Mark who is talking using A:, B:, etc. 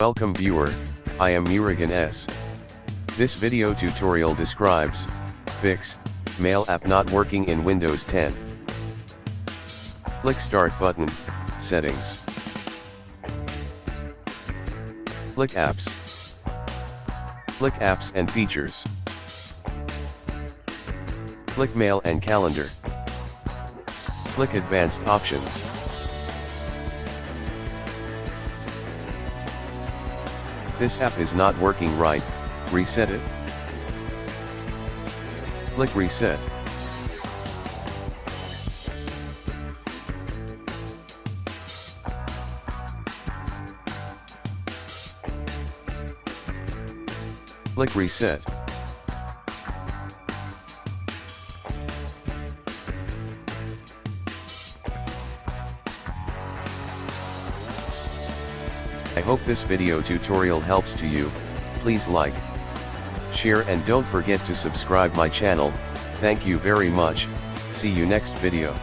A: Welcome viewer, I am Murugan S. This video tutorial describes, fix, Mail app not working in Windows 10. Click Start button, Settings. Click Apps. Click Apps and Features. Click Mail and Calendar. Click Advanced Options. This app is not working right, reset it. Click Reset. Click Reset. I hope this video tutorial helps to you. Please like, share and don't forget to subscribe my channel. Thank you very much. See you next video.